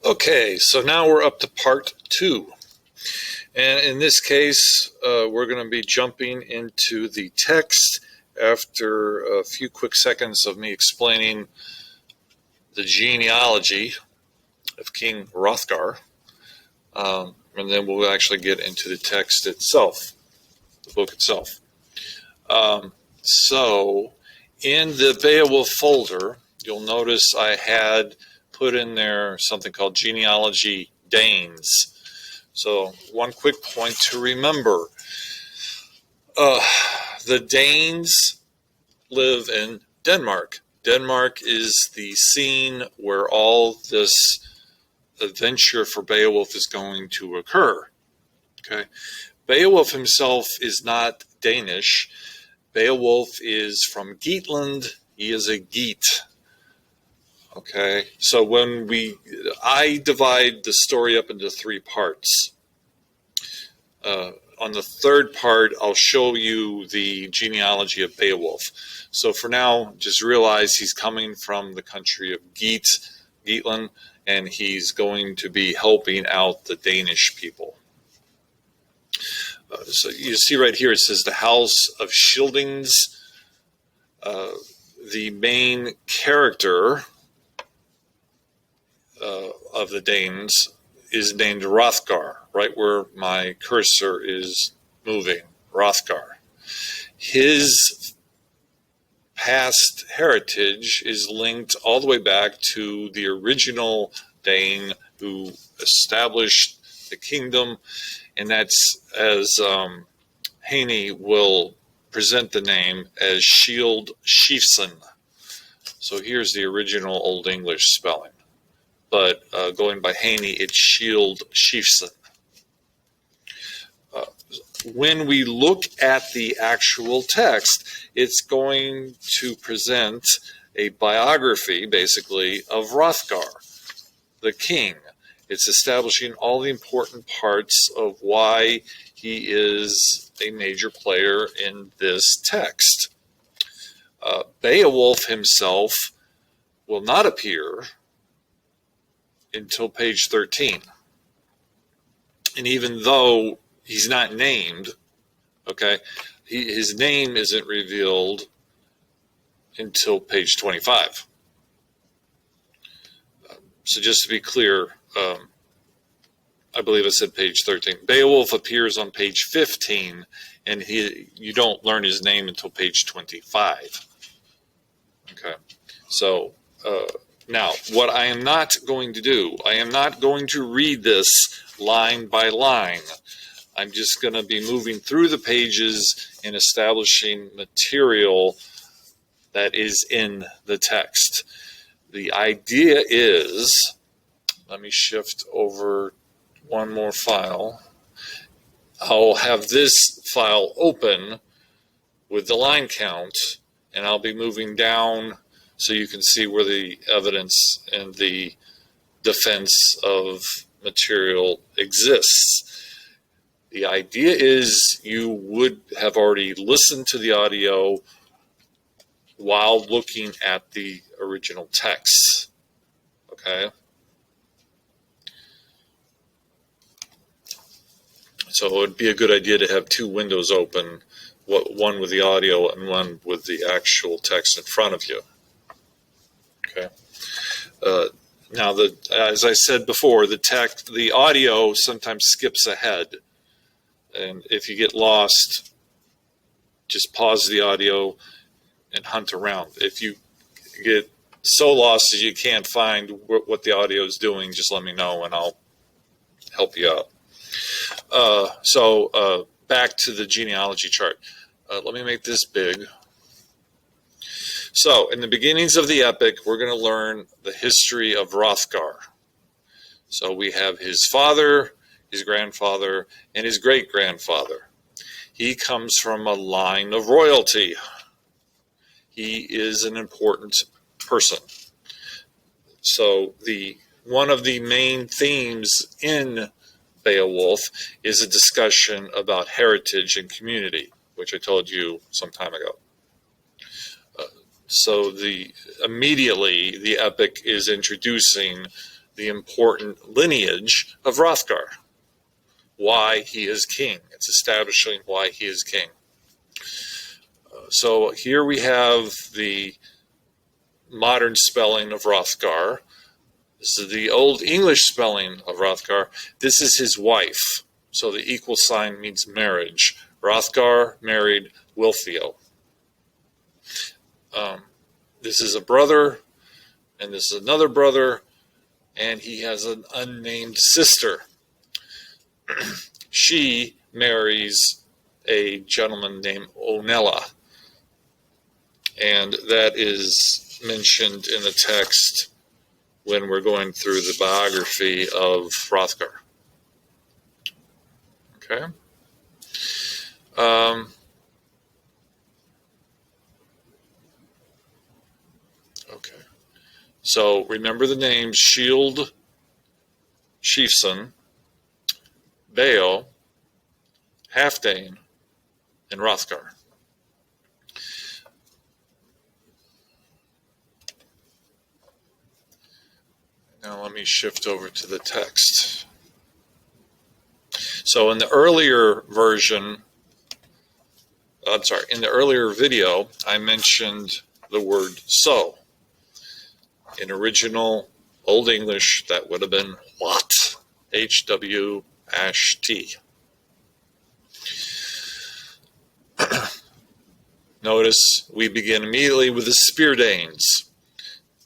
Okay, so now we're up to part 2. And in this case, we're going to be jumping into the text after a few quick seconds of me explaining the genealogy of King Hrothgar. And then we'll actually get into the text itself, the book itself. So in the Beowulf folder, you'll notice I had put in there something called genealogy Danes. So one quick point to remember, the Danes live in Denmark. Denmark is the scene where all this adventure for Beowulf is going to occur. Okay, Beowulf himself is not Danish. Beowulf is from Geatland. He is a Geat. Okay, so I divide the story up into 3 parts. On the third part, I'll show you the genealogy of Beowulf. So for now, just realize he's coming from the country of Geatland, and he's going to be helping out the Danish people. So you see right here, it says the House of Schildings. The main character of the Danes is named Hrothgar, right where my cursor is moving, Hrothgar. His past heritage is linked all the way back to the original Dane who established the kingdom, and that's, as Haney will present the name, as Shield Chieftain. So here's the original Old English spelling. But going by Haney, it's Shield Chieftain. When we look at the actual text, it's going to present a biography, basically, of Hrothgar, the king. It's establishing all the important parts of why he is a major player in this text. Beowulf himself will not appear until page 13. And even though he's not named, okay, his name isn't revealed until page 25. So just to be clear, I believe I said page 13. Beowulf appears on page 15, and you don't learn his name until page 25. Okay, so now what I am not going to do, I am not going to read this line by line. I'm just going to be moving through the pages and establishing material that is in the text. The idea is, let me shift over one more file. I'll have this file open with the line count, and I'll be moving down so you can see where the evidence and the defense of material exists. The idea is you would have already listened to the audio while looking at the original text. Okay? So it would be a good idea to have 2 windows open, one with the audio and one with the actual text in front of you. Okay. Now, as I said before, the audio sometimes skips ahead, and if you get lost, just pause the audio and hunt around. If you get so lost that you can't find what the audio is doing, just let me know and I'll help you out. So back to the genealogy chart. Let me make this big. So in the beginnings of the epic, we're going to learn the history of Hrothgar. So we have his father, his grandfather, and his great-grandfather. He comes from a line of royalty. He is an important person. So one of the main themes in Beowulf is a discussion about heritage and community, which I told you some time ago. So immediately the epic is introducing the important lineage of Hrothgar, why he is king. It's establishing why he is king. So here we have the modern spelling of Hrothgar. This is the Old English spelling of Hrothgar. This is his wife. So the equal sign means marriage. Hrothgar married Wilfio. This is a brother, and this is another brother, and he has an unnamed sister. She marries a gentleman named Onella, and that is mentioned in the text when we're going through the biography of Hrothgar. Okay. Okay. So remember the names Shield, Sheafson, Bael, Halfdane, and Hrothgar. Now let me shift over to the text. So in the earlier in the earlier video, I mentioned the word so. In original Old English, that would have been what? H-W-T. Notice we begin immediately with the Speardanes.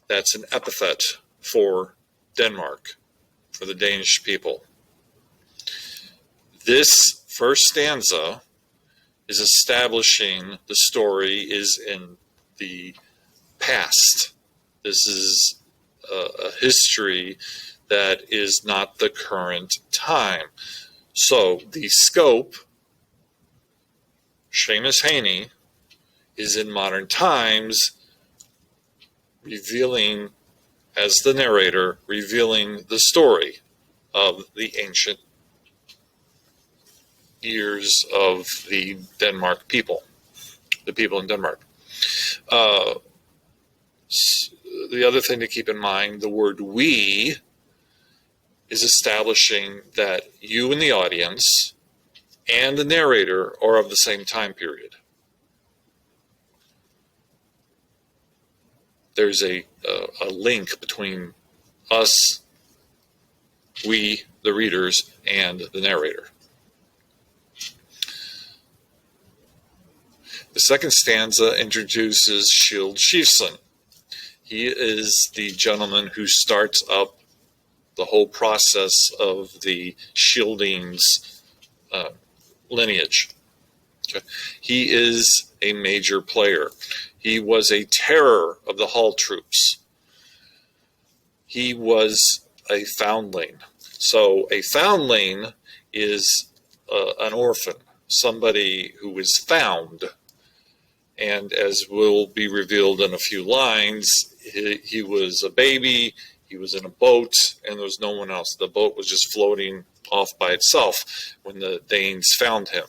That's an epithet for Denmark, for the Danish people. This first stanza is establishing the story is in the past. This is a history that is not the current time. So the scope, Seamus Heaney, is in modern times, revealing, as the narrator, revealing the story of the ancient years of the Denmark people, the people in Denmark. The other thing to keep in mind, the word we is establishing that you in the audience and the narrator are of the same time period. There's a link between us, we, the readers, and the narrator. The second stanza introduces Shield Sheafson. He is the gentleman who starts up the whole process of the Shielding's lineage. Okay. He is a major player. He was a terror of the Hall troops. He was a foundling. So a foundling is an orphan, somebody who is found. And as will be revealed in a few lines, he was a baby, he was in a boat, and there was no one else. The boat was just floating off by itself when the Danes found him.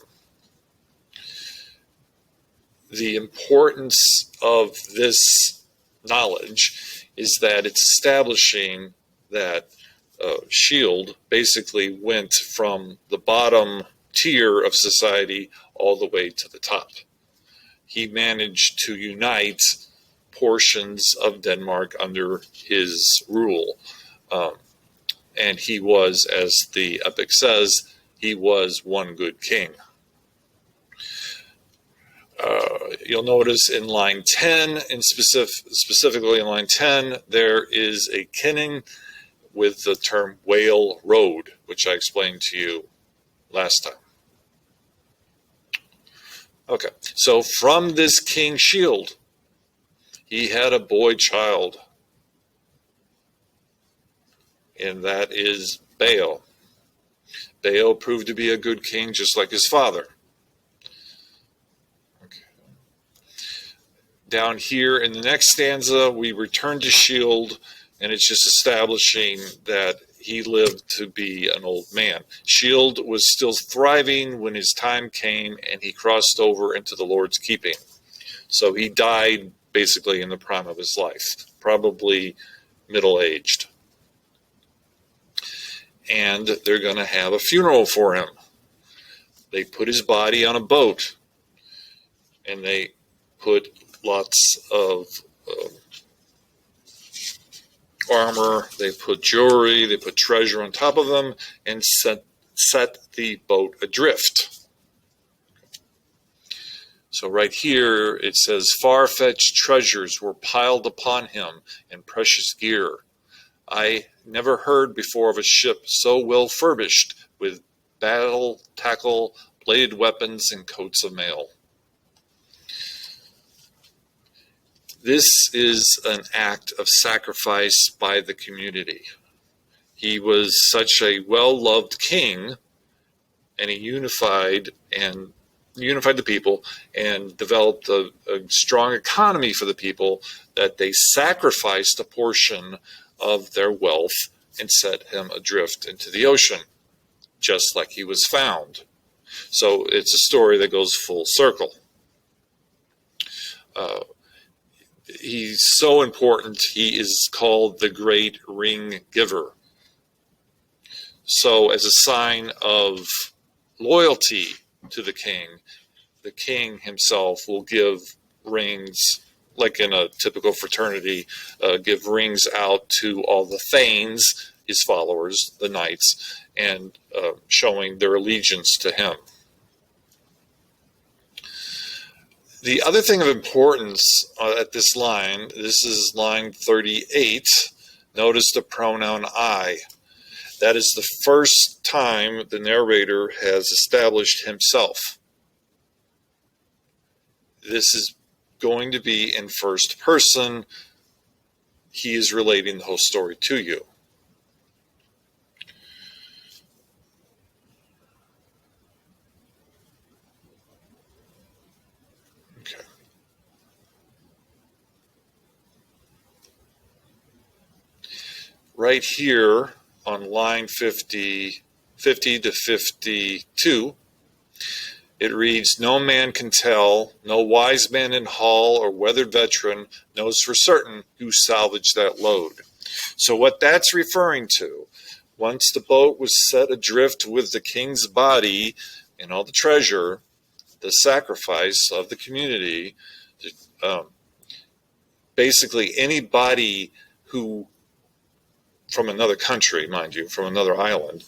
The importance of this knowledge is that it's establishing that Shield basically went from the bottom tier of society all the way to the top. He managed to unite portions of Denmark under his rule. And he was, as the epic says, he was one good king. You'll notice in line 10, and specifically in line 10, there is a kinning with the term whale road, which I explained to you last time. Okay, so from this King Shield, he had a boy child, and that is Bael. Bael proved to be a good king just like his father. Okay. Down here in the next stanza, we return to Shield, and it's just establishing that he lived to be an old man. Shield was still thriving when his time came, and he crossed over into the Lord's keeping. So he died basically in the prime of his life, probably middle-aged. and they're going to have a funeral for him. They put his body on a boat, and they put lots of armor, they put jewelry, they put treasure on top of them, and set the boat adrift. So right here it says, far-fetched treasures were piled upon him and precious gear. I never heard before of a ship so well furbished with battle tackle, bladed weapons, and coats of mail. This is an act of sacrifice by the community. He was such a well-loved king, and he unified the people and developed a strong economy for the people, that they sacrificed a portion of their wealth and set him adrift into the ocean, just like he was found. So it's a story that goes full circle. He's so important, he is called the Great Ring Giver. So as a sign of loyalty to the king himself will give rings, like in a typical fraternity, give rings out to all the thanes, his followers, the knights, and showing their allegiance to him. The other thing of importance at this line, this is line 38, notice the pronoun I. That is the first time the narrator has established himself. This is going to be in first person. He is relating the whole story to you. Okay. Right here on line 50 to 52, it reads, no man can tell, no wise man in hall or weathered veteran knows for certain who salvaged that load. So what that's referring to, once the boat was set adrift with the king's body and all the treasure, the sacrifice of the community, basically anybody who, from another country, mind you, from another island,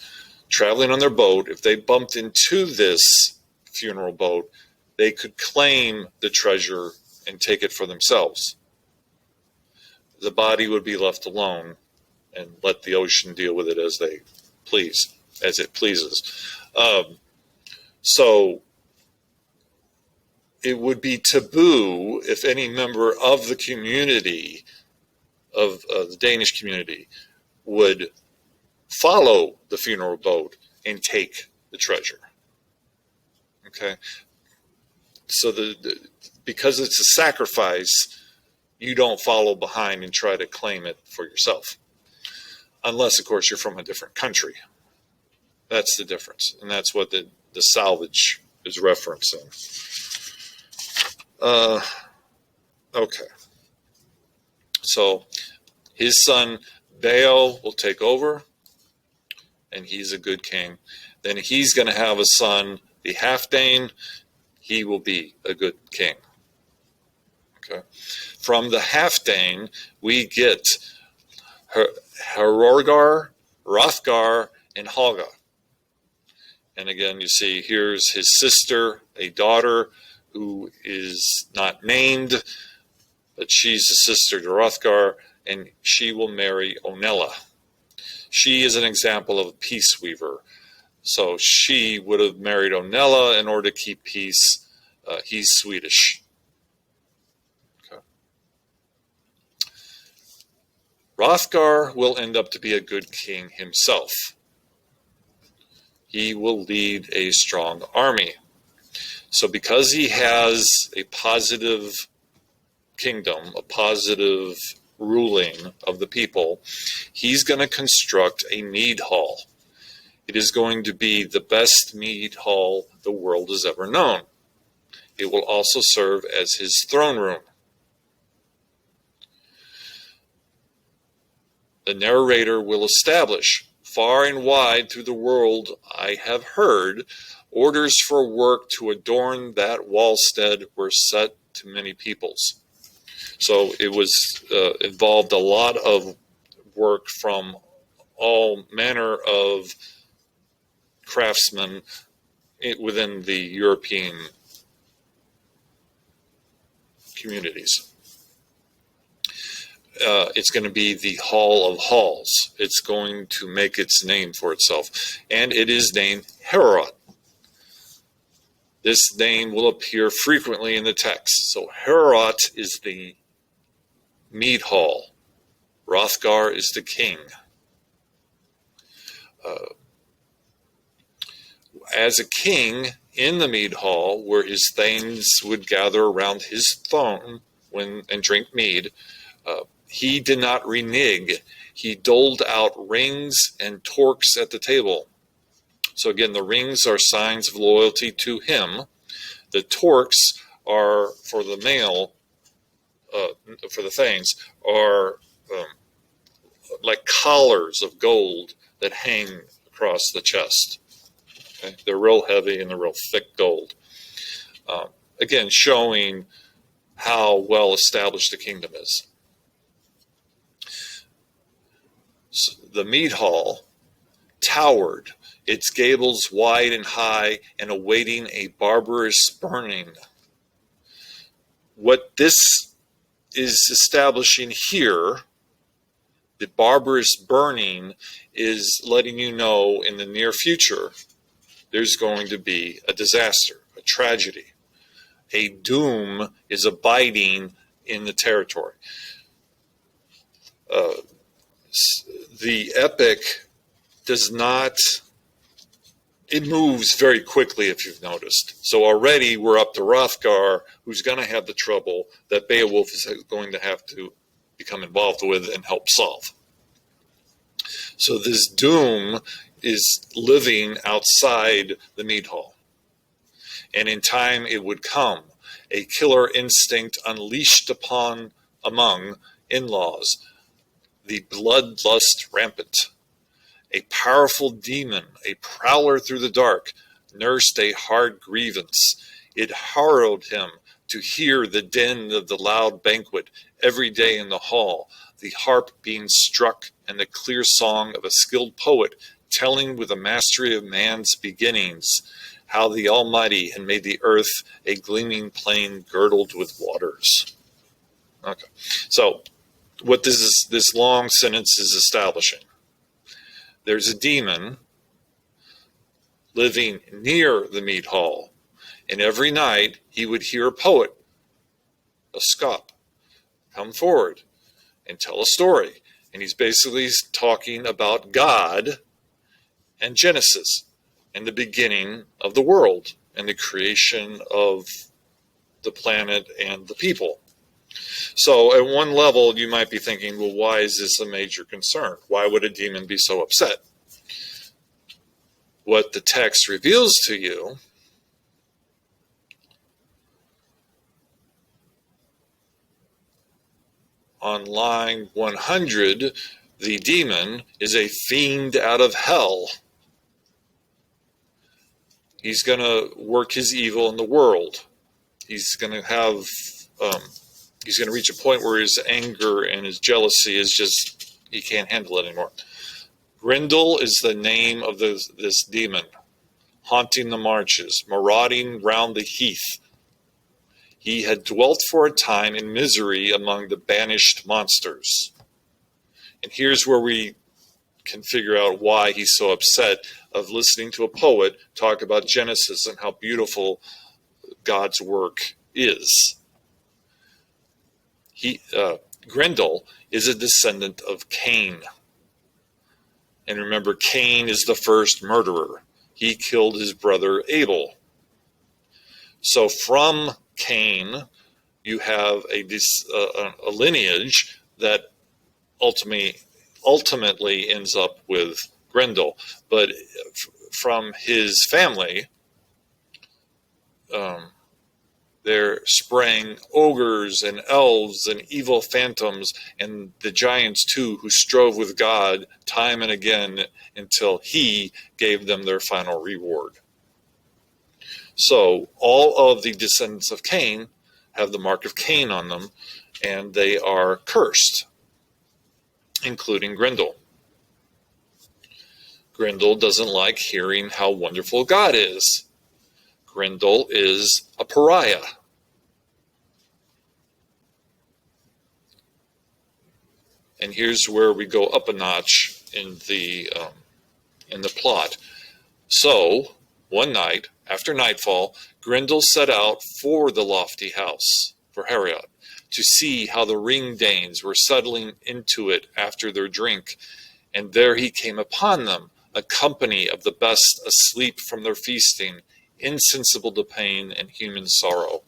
traveling on their boat, if they bumped into this funeral boat, they could claim the treasure and take it for themselves. The body would be left alone and let the ocean deal with it as it pleases. So it would be taboo if any member of the community, of the Danish community, would follow the funeral boat and take the treasure. Okay, so because it's a sacrifice, you don't follow behind and try to claim it for yourself, unless, of course, you're from a different country. That's the difference, and that's what the salvage is referencing. Okay, so his son Baal will take over, and he's a good king. Then he's going to have a son, the Halfdane. He will be a good king. Okay. From the Halfdane, we get Hrothgar, Hrothgar, and Helga. And again, you see here's his sister, a daughter who is not named, but she's a sister to Hrothgar, and she will marry Onela. She is an example of a peace weaver. So she would have married Onela in order to keep peace. He's Swedish. Okay. Hrothgar will end up to be a good king himself. He will lead a strong army. So because he has a positive kingdom, a positive ruling of the people, he's going to construct a mead hall. It is going to be the best mead hall the world has ever known. It will also serve as his throne room. The narrator will establish Far and wide through the world I have heard, orders for work to adorn that wallstead were set to many peoples. So it was involved a lot of work from all manner of craftsmen within the European communities. It's going to be the Hall of Halls. It's going to make its name for itself. And it is named Heorot. This name will appear frequently in the text. So Heorot is the mead hall. Hrothgar is the king. As a king in the mead hall, where his thanes would gather around his throne and drink mead, he did not renege. He doled out rings and torques at the table. So again, the rings are signs of loyalty to him. The torques are for the male, for the thanes, are like collars of gold that hang across the chest. Okay? They're real heavy and they're real thick gold. Again, showing how well established the kingdom is. So the mead hall towered, its gables wide and high, and awaiting a barbarous burning. What this is establishing here, the barbarous burning, is letting you know in the near future there's going to be a disaster, a tragedy. A doom is abiding in the territory. The epic does not, it moves very quickly if you've noticed. So already we're up to Hrothgar, who's going to have the trouble that Beowulf is going to have to become involved with and help solve. So this doom is living outside the mead hall. And in time it would come, a killer instinct unleashed among in-laws, the bloodlust rampant. A powerful demon, a prowler through the dark, nursed a hard grievance. It harrowed him to hear the din of the loud banquet every day in the hall, the harp being struck and the clear song of a skilled poet telling with the mastery of man's beginnings how the Almighty had made the earth a gleaming plain girdled with waters. Okay, so what this long sentence is establishing. There's a demon living near the mead hall, and every night he would hear a poet, a scop, come forward and tell a story. And he's basically talking about God and Genesis and the beginning of the world and the creation of the planet and the people. So at one level, you might be thinking, well, why is this a major concern? Why would a demon be so upset? What the text reveals to you on line 100, the demon is a fiend out of hell. He's going to work his evil in the world. He's going to have... he's going to reach a point where his anger and his jealousy is just, he can't handle it anymore. Grendel is the name of this demon, haunting the marches, marauding round the heath. He had dwelt for a time in misery among the banished monsters. And here's where we can figure out why he's so upset of listening to a poet talk about Genesis and how beautiful God's work is. Grendel is a descendant of Cain. And remember, Cain is the first murderer. He killed his brother Abel. So from Cain, you have a lineage that ultimately ends up with Grendel. But from his family, They're spraying ogres and elves and evil phantoms and the giants too, who strove with God time and again until he gave them their final reward. So all of the descendants of Cain have the mark of Cain on them, and they are cursed, including Grendel. Grendel doesn't like hearing how wonderful God is. Grendel is a pariah. And here's where we go up a notch in the plot. So, one night, after nightfall, Grendel set out for the lofty house, for Heriot, to see how the ring-danes were settling into it after their drink. And there he came upon them, a company of the best asleep from their feasting, insensible to pain and human sorrow.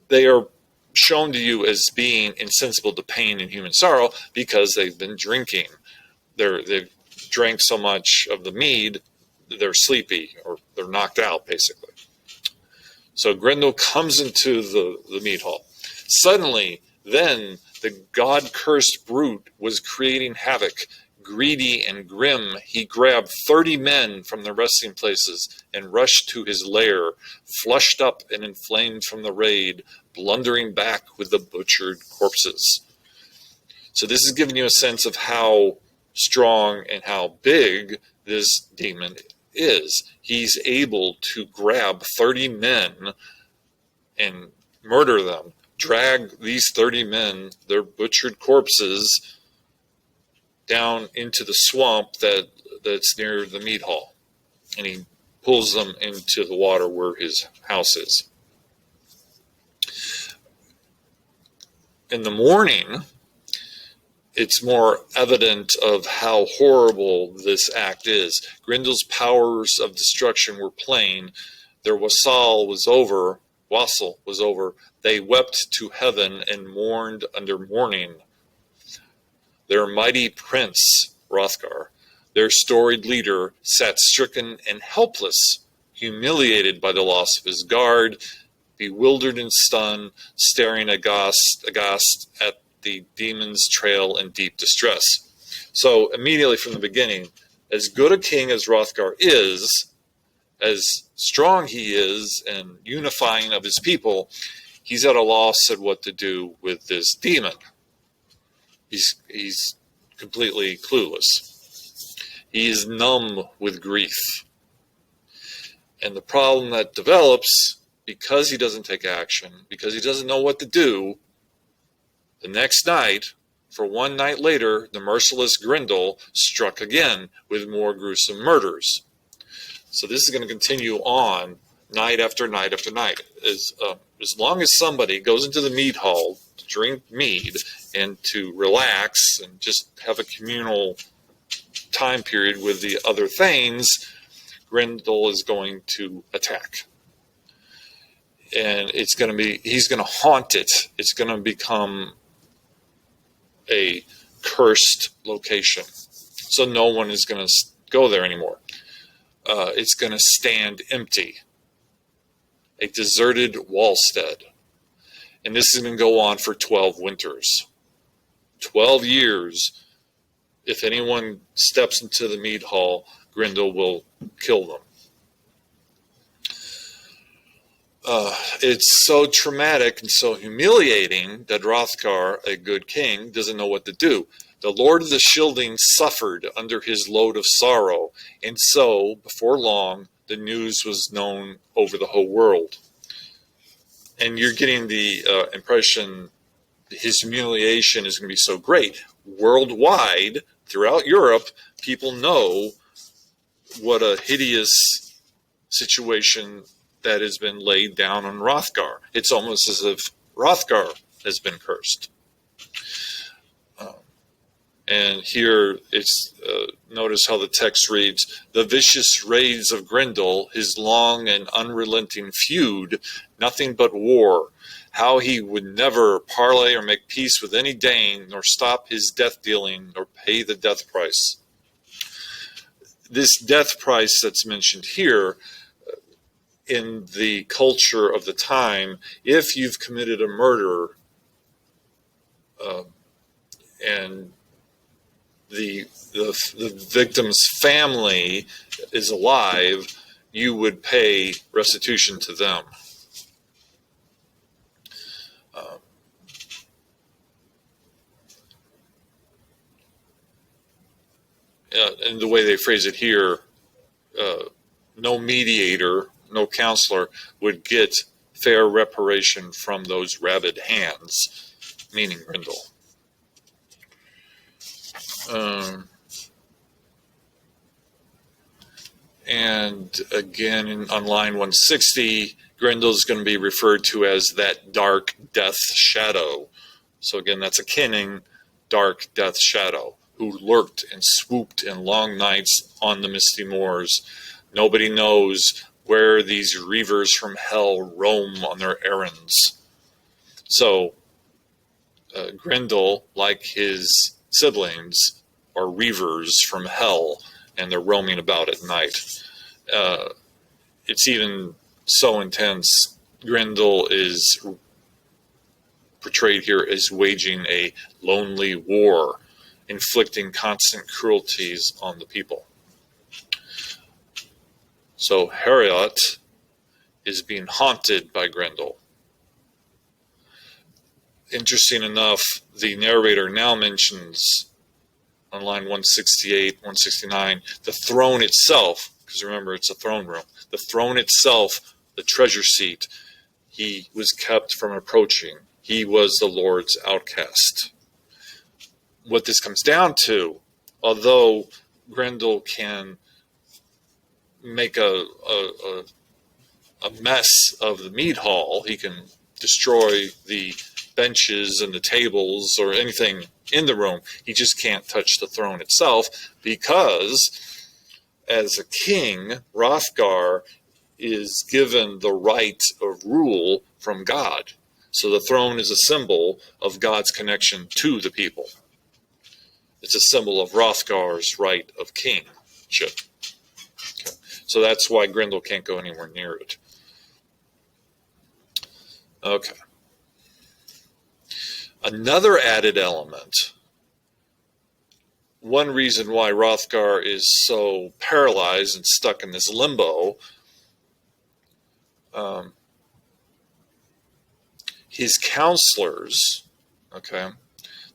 They are shown to you as being insensible to pain and human sorrow because they've been drinking. They've drank so much of the mead, they're sleepy, or they're knocked out, basically. So Grendel comes into the mead hall. Suddenly, then, the God-cursed brute was creating havoc. Greedy and grim, he grabbed 30 men from their resting places and rushed to his lair, flushed up and inflamed from the raid, blundering back with the butchered corpses. So this is giving you a sense of how strong and how big this demon is. He's able to grab 30 men and murder them, drag these 30 men, their butchered corpses, down into the swamp that's near the mead hall. And he pulls them into the water where his house is. In the morning, it's more evident of how horrible this act is. Grendel's powers of destruction were plain. Their wassail was over. They wept to heaven and mourned under mourning. Their mighty prince, Hrothgar, their storied leader, sat stricken and helpless, humiliated by the loss of his guard, bewildered and stunned, staring aghast at the demon's trail in deep distress. So immediately from the beginning, as good a king as Hrothgar is, as strong he is and unifying of his people, he's at a loss at what to do with this demon. He's completely clueless. He is numb with grief. And the problem that develops, because he doesn't take action, because he doesn't know what to do, the next night, for one night later, the merciless Grendel struck again with more gruesome murders. So this is going to continue on night after night after night. As long as somebody goes into the mead hall to drink mead and to relax and just have a communal time period with the other Thanes, Grendel is going to attack. And he's going to haunt it. It's going to become a cursed location. So no one is going to go there anymore. It's going to stand empty. A deserted wallstead. And this is going to go on for 12 winters. 12 years. If anyone steps into the mead hall, Grendel will kill them. It's so traumatic and so humiliating that Hrothgar, a good king, doesn't know what to do. The Lord of the Shielding suffered under his load of sorrow, and so, before long, the news was known over the whole world. And you're getting the impression that his humiliation is going to be so great. Worldwide, throughout Europe, people know what a hideous situation that has been laid down on Hrothgar. It's almost as if Hrothgar has been cursed. And here it's notice how the text reads, the vicious raids of Grendel, his long and unrelenting feud, nothing but war, how he would never parley or make peace with any Dane, nor stop his death dealing, nor pay the death price. This death price that's mentioned here in the culture of the time, if you've committed a murder and the victim's family is alive, you would pay restitution to them. And the way they phrase it here, no mediator, no counselor would get fair reparation from those rabid hands, meaning Grendel. And again, on line 160, Grendel is going to be referred to as that dark death shadow. So again, that's a kinning, dark death shadow, who lurked and swooped in long nights on the misty moors. Nobody knows where these reavers from hell roam on their errands. So Grendel, like his siblings, are reavers from hell, and they're roaming about at night. It's even so intense. Grendel is portrayed here as waging a lonely war, inflicting constant cruelties on the people. So Harriot is being haunted by Grendel. Interesting enough, the narrator now mentions on line 168, 169, the throne itself, because remember, it's a throne room. The throne itself, the treasure seat, he was kept from approaching. He was the Lord's outcast. What this comes down to, although Grendel can make a mess of the mead hall, he can destroy the benches and the tables or anything in the room. He just can't touch the throne itself, because as a king, Hrothgar is given the right of rule from God. So the throne is a symbol of God's connection to the people. It's a symbol of Hrothgar's right of kingship. Okay. So that's why Grendel can't go anywhere near it. Okay. Another added element, one reason why Hrothgar is so paralyzed and stuck in this limbo, his counselors, okay,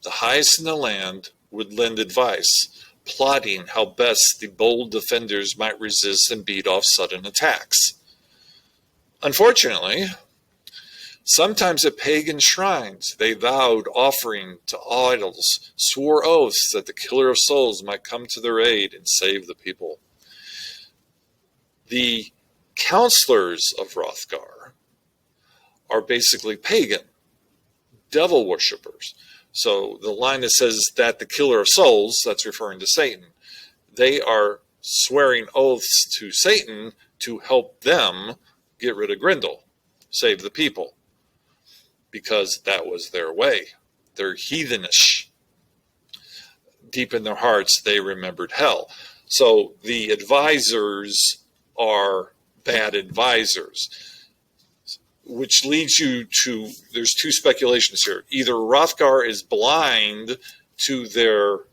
the highest in the land, would lend advice, plotting how best the bold defenders might resist and beat off sudden attacks. Unfortunately, sometimes at pagan shrines, they vowed offering to idols, swore oaths that the killer of souls might come to their aid and save the people. The counselors of Hrothgar are basically pagan, devil worshippers. So the line that says that the killer of souls, that's referring to Satan. They are swearing oaths to Satan to help them get rid of Grendel, save the people, because that was their way. They're heathenish. Deep in their hearts, they remembered hell. So the advisors are bad advisors, which leads you to, there's two speculations here. Either Hrothgar is blind to their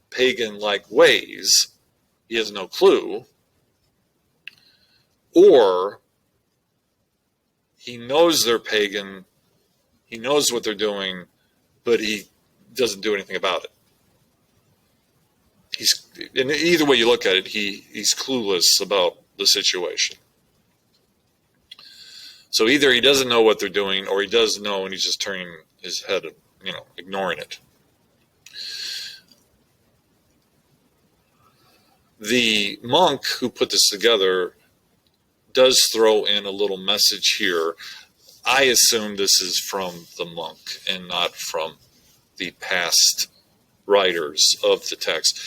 pagan-like ways, he has no clue, or he knows they're pagan, he knows what they're doing, but he doesn't do anything about it. And either way you look at it, he's clueless about the situation. So either he doesn't know what they're doing, or he does know and he's just turning his head, ignoring it. The monk who put this together does throw in a little message here. I assume this is from the monk and not from the past writers of the text.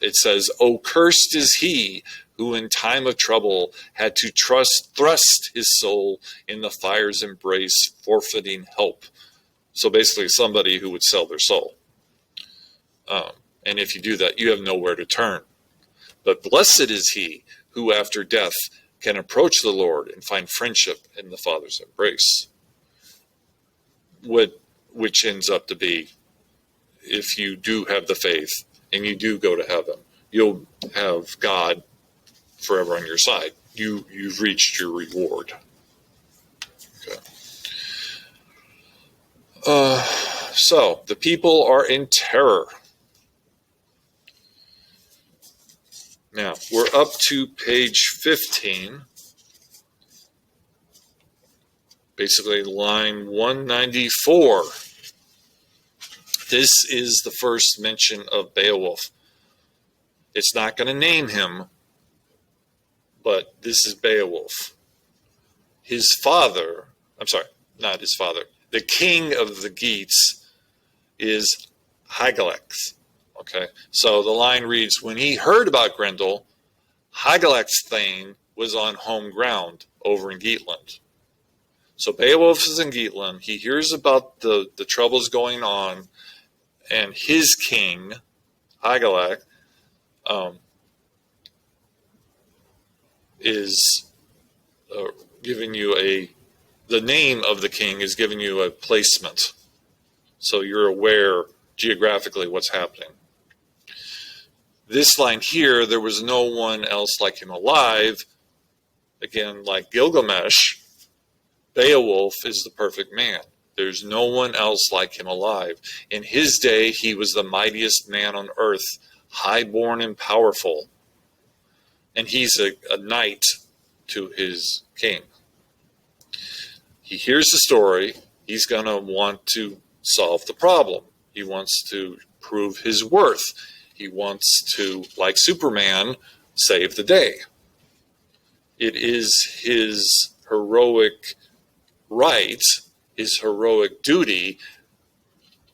It says, "O cursed is he who in time of trouble had to thrust his soul in the fire's embrace, forfeiting help." So basically somebody who would sell their soul. And if you do that, you have nowhere to turn. But blessed is he who after death can approach the Lord and find friendship in the Father's embrace. Which ends up to be, if you do have the faith and you do go to heaven, you'll have God forever on your side. You've reached your reward. Okay. So the people are in terror. Now we're up to page 15, basically line 194. This is the first mention of Beowulf. It's not going to name him, but this is Beowulf. His father, I'm sorry, not his father, the king of the Geats is Hygelac. Okay, so the line reads, when he heard about Grendel, Hygelac's thane was on home ground over in Geatland. So Beowulf is in Geatland. He hears about the troubles going on, and his king, Hygelac, is giving you the name of the king is giving you a placement. So you're aware geographically what's happening. This line here, there was no one else like him alive. Again, like Gilgamesh, Beowulf is the perfect man. There's no one else like him alive. In his day, he was the mightiest man on earth, high-born and powerful. And he's a knight to his king. He hears the story. He's going to want to solve the problem. He wants to prove his worth. He wants to, like Superman, save the day. It is his heroic right, his heroic duty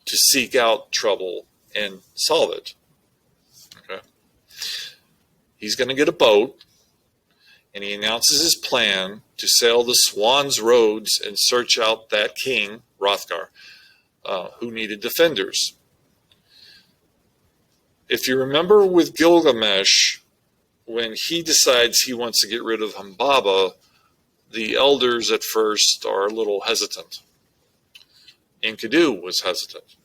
to seek out trouble and solve it. Okay. He's going to get a boat, and he announces his plan to sail the Swan's Roads and search out that king, Hrothgar, who needed defenders. If you remember with Gilgamesh, when he decides he wants to get rid of Humbaba, the elders at first are a little hesitant. Enkidu was hesitant.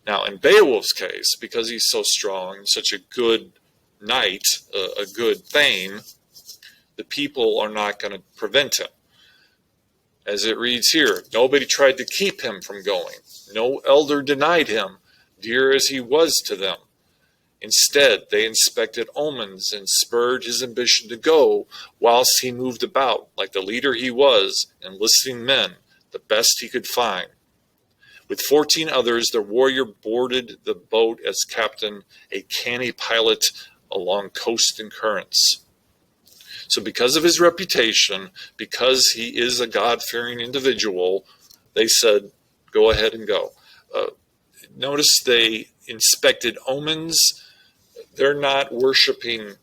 Now, in Beowulf's case, because he's so strong, such a good knight, a good thane, the people are not going to prevent him. As it reads here, nobody tried to keep him from going. No elder denied him, dear as he was to them. Instead, they inspected omens and spurred his ambition to go, whilst he moved about, like the leader he was, enlisting men, the best he could find. With 14 others, the warrior boarded the boat as captain, a canny pilot along coast and currents. So because of his reputation, because he is a God-fearing individual, they said, go ahead and go. Notice they inspected omens. They're not worshiping.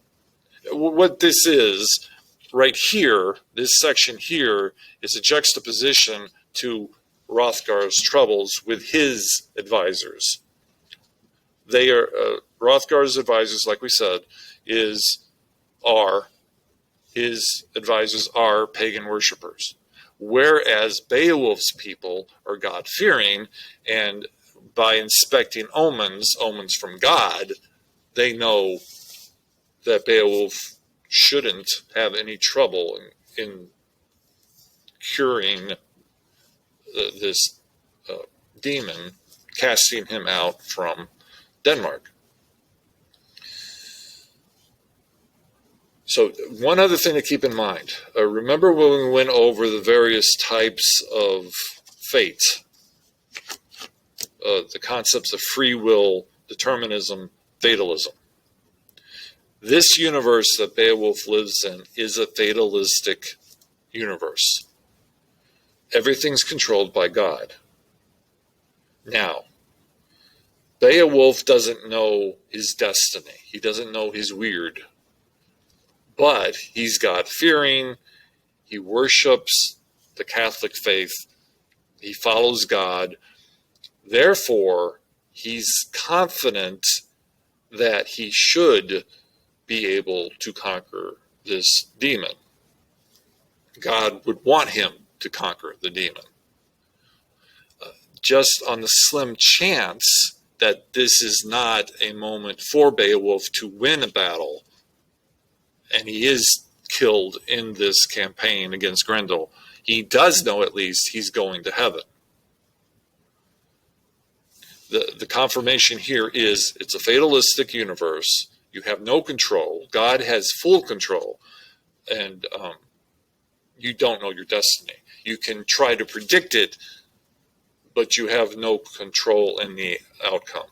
What this is, right here, this section here, is a juxtaposition to Hrothgar's troubles with his advisors. They are Hrothgar's advisors, like we said, his advisors are pagan worshippers, whereas Beowulf's people are God-fearing, and by inspecting omens from God, they know that Beowulf shouldn't have any trouble in curing this demon, casting him out from Denmark. So one other thing to keep in mind, remember when we went over the various types of fate, the concepts of free will, determinism, fatalism. This universe that Beowulf lives in is a fatalistic universe. Everything's controlled by God. Now, Beowulf doesn't know his destiny. He doesn't know he's weird. But he's God-fearing. He worships the Catholic faith. He follows God. Therefore, he's confident that he should be able to conquer this demon. God would want him to conquer the demon. Just on the slim chance that this is not a moment for Beowulf to win a battle, and he is killed in this campaign against Grendel, he does know at least he's going to heaven. The confirmation here is it's a fatalistic universe. You have no control. God has full control, and you don't know your destiny. You can try to predict it, but you have no control in the outcome.